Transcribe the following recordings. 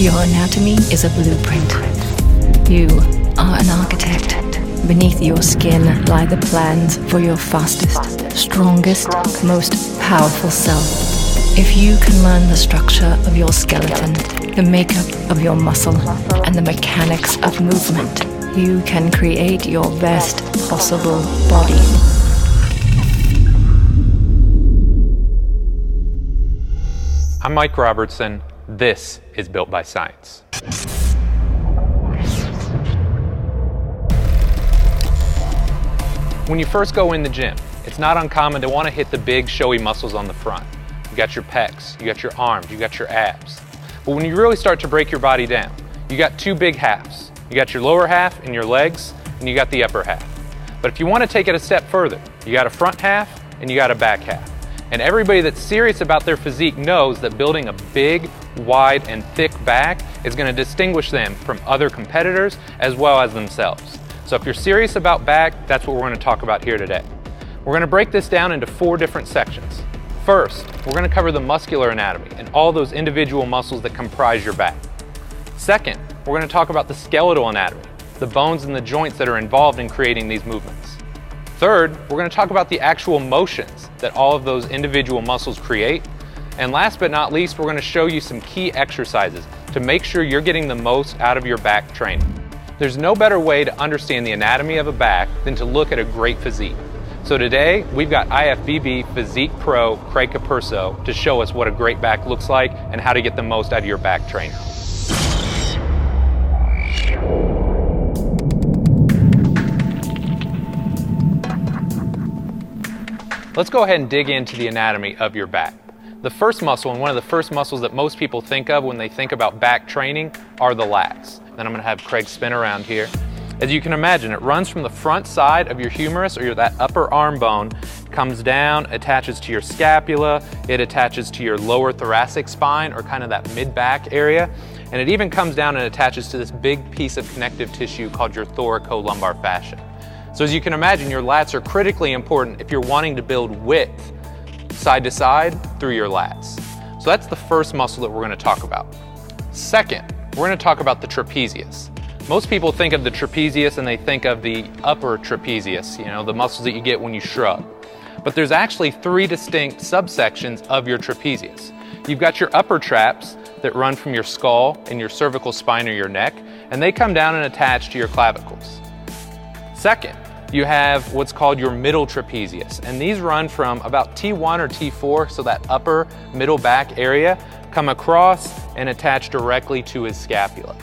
Your anatomy is a blueprint. You are an architect. Beneath your skin lie the plans for your fastest, strongest, most powerful self. If you can learn the structure of your skeleton, the makeup of your muscle, and the mechanics of movement, you can create your best possible body. I'm Mike Robertson. This is Built by Science. When you first go in the gym, it's not uncommon to want to hit the big showy muscles on the front. You got your pecs, you got your arms, you got your abs. But when you really start to break your body down, you got two big halves. You got your lower half and your legs, and you got the upper half. But if you want to take it a step further, you got a front half and you got a back half. And everybody that's serious about their physique knows that building a big, wide, and thick back is going to distinguish them from other competitors as well as themselves. So if you're serious about back, that's what we're going to talk about here today. We're going to break this down into 4 different sections. First, we're going to cover the muscular anatomy and all those individual muscles that comprise your back. Second, we're going to talk about the skeletal anatomy, the bones and the joints that are involved in creating these movements. Third, we're going to talk about the actual motions that all of those individual muscles create. And last but not least, we're going to show you some key exercises to make sure you're getting the most out of your back training. There's no better way to understand the anatomy of a back than to look at a great physique. So today, we've got IFBB Physique Pro Craig Capurso to show us what a great back looks like and how to get the most out of your back training. Let's go ahead and dig into the anatomy of your back. The first muscle, and one of the first muscles that most people think of when they think about back training, are the lats. Then I'm going to have Craig spin around here. As you can imagine, it runs from the front side of your humerus, or that upper arm bone, comes down, attaches to your scapula, it attaches to your lower thoracic spine, or kind of that mid-back area, and it even comes down and attaches to this big piece of connective tissue called your thoracolumbar fascia. So as you can imagine, your lats are critically important if you're wanting to build width side to side through your lats. So that's the first muscle that we're going to talk about. Second, we're going to talk about the trapezius. Most people think of the trapezius and they think of the upper trapezius, the muscles that you get when you shrug. But there's actually 3 distinct subsections of your trapezius. You've got your upper traps that run from your skull and your cervical spine or your neck, and they come down and attach to your clavicles. Second, you have what's called your middle trapezius, and these run from about T1 or T4, so that upper middle back area, come across and attach directly to his scapula.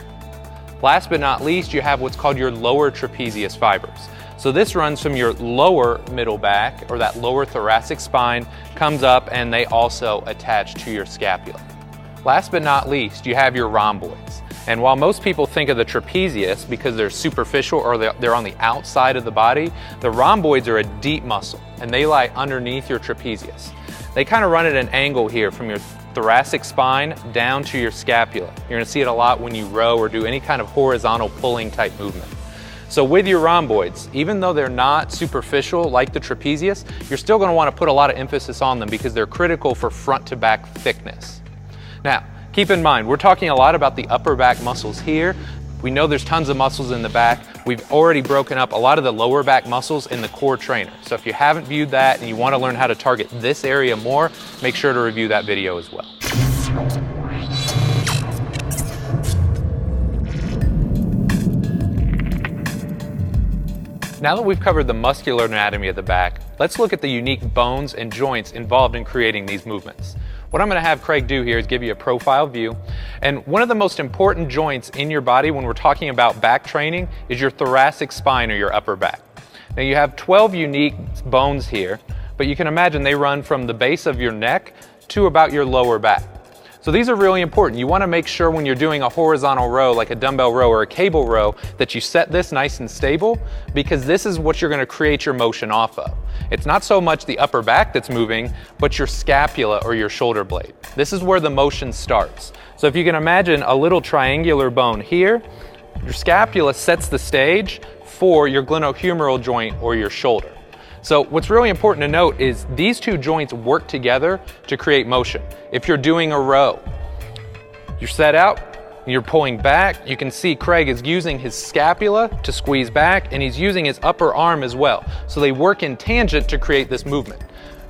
Last but not least, you have what's called your lower trapezius fibers. So this runs from your lower middle back, or that lower thoracic spine, comes up and they also attach to your scapula. Last but not least, you have your rhomboids. And while most people think of the trapezius because they're superficial or they're on the outside of the body, the rhomboids are a deep muscle and they lie underneath your trapezius. They kind of run at an angle here from your thoracic spine down to your scapula. You're going to see it a lot when you row or do any kind of horizontal pulling type movement. So with your rhomboids, even though they're not superficial like the trapezius, you're still going to want to put a lot of emphasis on them because they're critical for front to back thickness. Now, keep in mind, we're talking a lot about the upper back muscles here. We know there's tons of muscles in the back. We've already broken up a lot of the lower back muscles in the core trainer. So if you haven't viewed that and you want to learn how to target this area more, make sure to review that video as well. Now that we've covered the muscular anatomy of the back, let's look at the unique bones and joints involved in creating these movements. What I'm going to have Craig do here is give you a profile view. And one of the most important joints in your body when we're talking about back training is your thoracic spine or your upper back. Now you have 12 unique bones here, but you can imagine they run from the base of your neck to about your lower back. So these are really important. You want to make sure when you're doing a horizontal row, like a dumbbell row or a cable row, that you set this nice and stable, because this is what you're going to create your motion off of. It's not so much the upper back that's moving, but your scapula or your shoulder blade. This is where the motion starts. So if you can imagine a little triangular bone here, your scapula sets the stage for your glenohumeral joint or your shoulder. So what's really important to note is these two joints work together to create motion. If you're doing a row, you're set out, you're pulling back, you can see Craig is using his scapula to squeeze back, and he's using his upper arm as well. So they work in tangent to create this movement.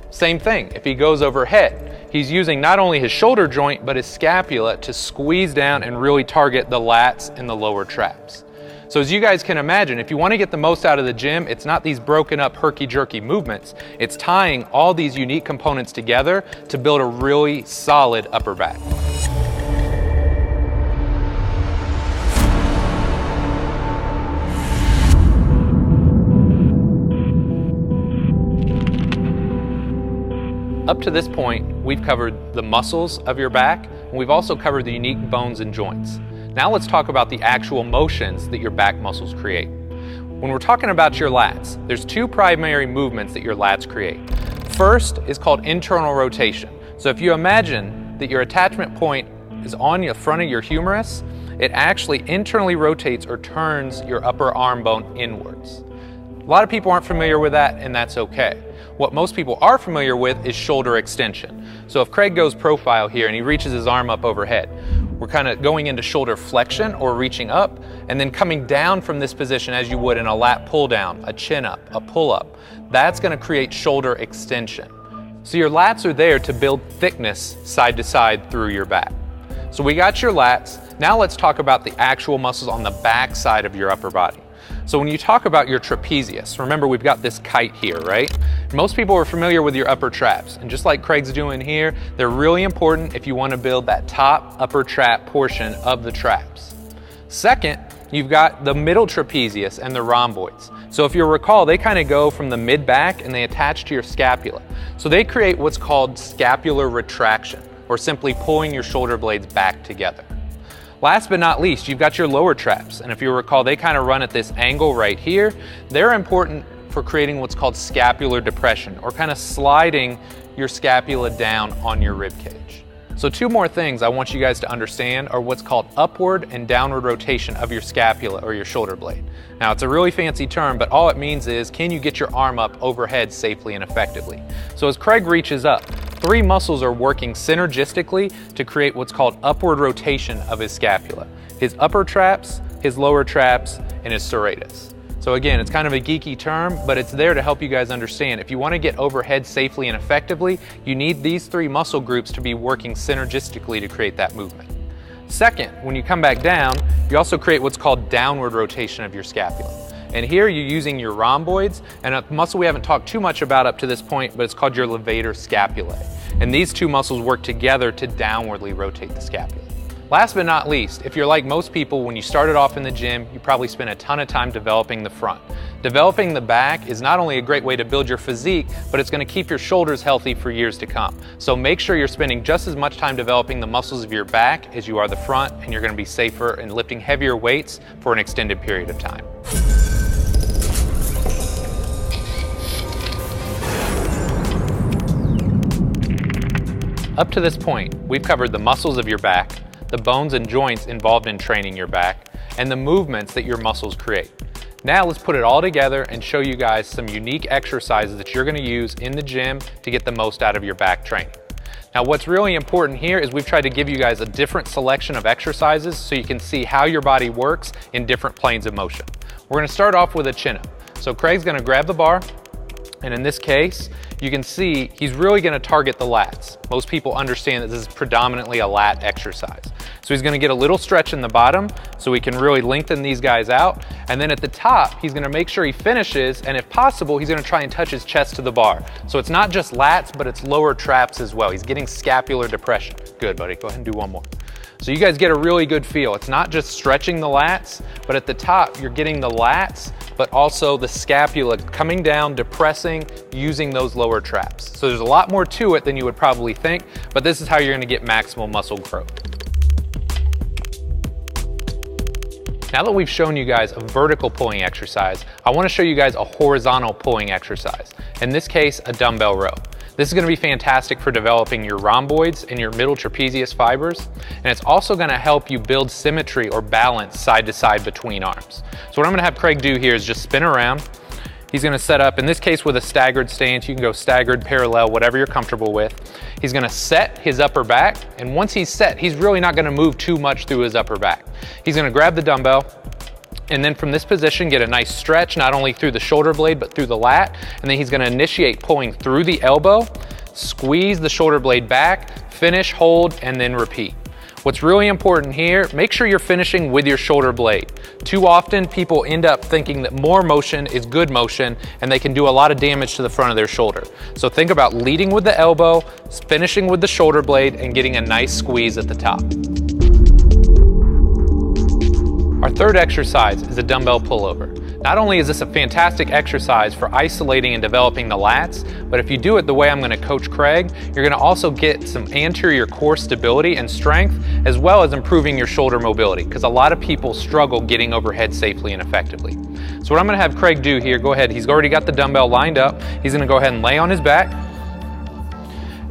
Same thing, if he goes overhead, he's using not only his shoulder joint, but his scapula to squeeze down and really target the lats and the lower traps. So as you guys can imagine, if you want to get the most out of the gym, it's not these broken up herky-jerky movements, it's tying all these unique components together to build a really solid upper back. Up to this point, we've covered the muscles of your back, and we've also covered the unique bones and joints. Now let's talk about the actual motions that your back muscles create. When we're talking about your lats, there's two primary movements that your lats create. First is called internal rotation. So if you imagine that your attachment point is on the front of your humerus, it actually internally rotates or turns your upper arm bone inwards. A lot of people aren't familiar with that, and that's okay. What most people are familiar with is shoulder extension. So if Craig goes profile here and he reaches his arm up overhead, we're kind of going into shoulder flexion or reaching up, and then coming down from this position as you would in a lat pull down, a chin up, a pull up. That's going to create shoulder extension. So your lats are there to build thickness side to side through your back. So we got your lats. Now let's talk about the actual muscles on the back side of your upper body. So when you talk about your trapezius, remember we've got this kite here, right? Most people are familiar with your upper traps, and just like Craig's doing here, they're really important if you want to build that top upper trap portion of the traps. Second, you've got the middle trapezius and the rhomboids. So if you'll recall, they kind of go from the mid back and they attach to your scapula. So they create what's called scapular retraction, or simply pulling your shoulder blades back together. Last but not least, you've got your lower traps, and if you recall, they kind of run at this angle right here. They're important for creating what's called scapular depression, or kind of sliding your scapula down on your rib cage. So two more things I want you guys to understand are what's called upward and downward rotation of your scapula or your shoulder blade. Now it's a really fancy term, but all it means is, can you get your arm up overhead safely and effectively? So as Craig reaches up, three muscles are working synergistically to create what's called upward rotation of his scapula. His upper traps, his lower traps, and his serratus. So again, it's kind of a geeky term, but it's there to help you guys understand. If you want to get overhead safely and effectively, you need these three muscle groups to be working synergistically to create that movement. Second, when you come back down, you also create what's called downward rotation of your scapula. And here you're using your rhomboids and a muscle we haven't talked too much about up to this point, but it's called your levator scapulae. And these two muscles work together to downwardly rotate the scapula. Last but not least, if you're like most people, when you started off in the gym, you probably spent a ton of time developing the front. Developing the back is not only a great way to build your physique, but it's going to keep your shoulders healthy for years to come. So make sure you're spending just as much time developing the muscles of your back as you are the front, and you're going to be safer and lifting heavier weights for an extended period of time. Up to this point, we've covered the muscles of your back, the bones and joints involved in training your back, and the movements that your muscles create. Now let's put it all together and show you guys some unique exercises that you're going to use in the gym to get the most out of your back training. Now what's really important here is we've tried to give you guys a different selection of exercises so you can see how your body works in different planes of motion. We're going to start off with a chin-up. So Craig's going to grab the bar, and in this case, you can see he's really going to target the lats. Most people understand that this is predominantly a lat exercise. So he's going to get a little stretch in the bottom so he can really lengthen these guys out. And then at the top, he's going to make sure he finishes, and if possible, he's going to try and touch his chest to the bar. So it's not just lats, but it's lower traps as well. He's getting scapular depression. Good, buddy. Go ahead and do one more. So you guys get a really good feel. It's not just stretching the lats, but at the top, you're getting the lats, but also the scapula coming down, depressing, using those lower traps. So there's a lot more to it than you would probably think, but this is how you're going to get maximal muscle growth. Now that we've shown you guys a vertical pulling exercise, I want to show you guys a horizontal pulling exercise. In this case, a dumbbell row. This is going to be fantastic for developing your rhomboids and your middle trapezius fibers, and it's also going to help you build symmetry or balance side to side between arms. So what I'm going to have Craig do here is just spin around. He's gonna set up, in this case with a staggered stance. You can go staggered, parallel, whatever you're comfortable with. He's gonna set his upper back, and once he's set, he's really not gonna move too much through his upper back. He's gonna grab the dumbbell, and then from this position, get a nice stretch, not only through the shoulder blade, but through the lat. And then he's gonna initiate pulling through the elbow, squeeze the shoulder blade back, finish, hold, and then repeat. What's really important here, make sure you're finishing with your shoulder blade. Too often, people end up thinking that more motion is good motion, and they can do a lot of damage to the front of their shoulder. So think about leading with the elbow, finishing with the shoulder blade, and getting a nice squeeze at the top. Our third exercise is a dumbbell pullover. Not only is this a fantastic exercise for isolating and developing the lats, but if you do it the way I'm going to coach Craig, you're going to also get some anterior core stability and strength, as well as improving your shoulder mobility, because a lot of people struggle getting overhead safely and effectively. So what I'm going to have Craig do here, go ahead, he's already got the dumbbell lined up. He's going to go ahead and lay on his back.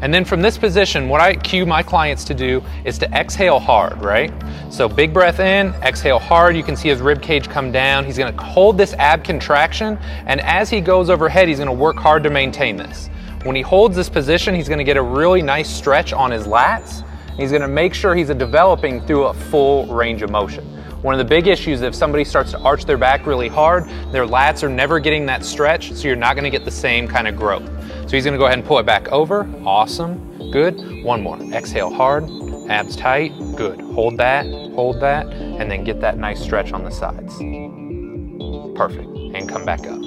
And then from this position, what I cue my clients to do is to exhale hard, right? So big breath in, exhale hard. You can see his rib cage come down. He's gonna hold this ab contraction, and as he goes overhead, he's gonna work hard to maintain this. When he holds this position, he's gonna get a really nice stretch on his lats. He's gonna make sure he's developing through a full range of motion. One of the big issues, if somebody starts to arch their back really hard, their lats are never getting that stretch, so you're not gonna get the same kind of growth. So he's gonna go ahead and pull it back over. Awesome, good. One more, exhale hard, abs tight, good. Hold that, and then get that nice stretch on the sides. Perfect, and come back up.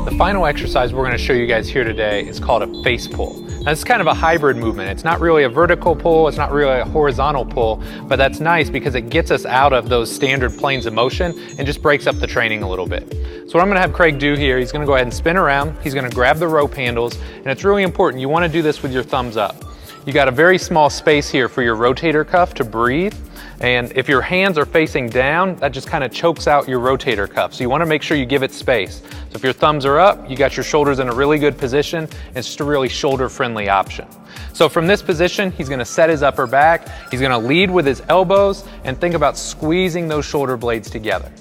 The final exercise we're gonna show you guys here today is called a face pull. Now, it's kind of a hybrid movement. It's not really a vertical pull, it's not really a horizontal pull, but that's nice because it gets us out of those standard planes of motion and just breaks up the training a little bit. So what I'm gonna have Craig do here, he's gonna go ahead and spin around, he's gonna grab the rope handles, and it's really important, you wanna do this with your thumbs up. You got a very small space here for your rotator cuff to breathe, and if your hands are facing down, that just kind of chokes out your rotator cuff. So you want to make sure you give it space. So if your thumbs are up, you got your shoulders in a really good position. It's just a really shoulder-friendly option. So from this position, he's going to set his upper back. He's going to lead with his elbows and think about squeezing those shoulder blades together.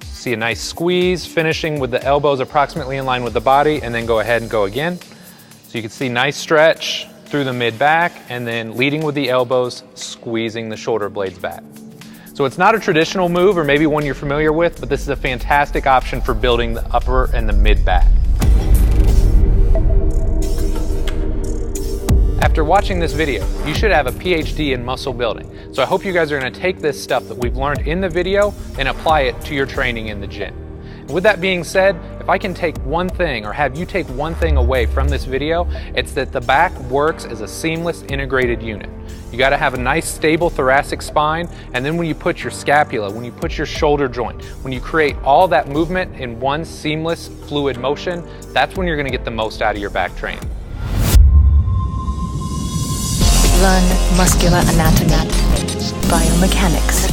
See a nice squeeze, finishing with the elbows approximately in line with the body, and then go ahead and go again. So you can see nice stretch through the mid-back, and then leading with the elbows, squeezing the shoulder blades back. So it's not a traditional move, or maybe one you're familiar with, but this is a fantastic option for building the upper and the mid-back. After watching this video, you should have a PhD in muscle building. So I hope you guys are going to take this stuff that we've learned in the video and apply it to your training in the gym. With that being said, if I can take one thing or have you take one thing away from this video, it's that the back works as a seamless integrated unit. You got to have a nice stable thoracic spine, and then when you put your scapula, when you put your shoulder joint, when you create all that movement in one seamless fluid motion, that's when you're going to get the most out of your back training. Learn muscular anatomy, biomechanics,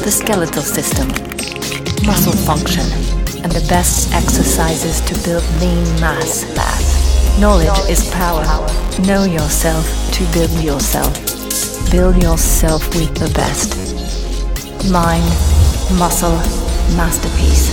the skeletal system, muscle function, and the best exercises to build lean mass. Knowledge is power. Know yourself to build yourself. Build yourself with the best. Mind, muscle, masterpiece.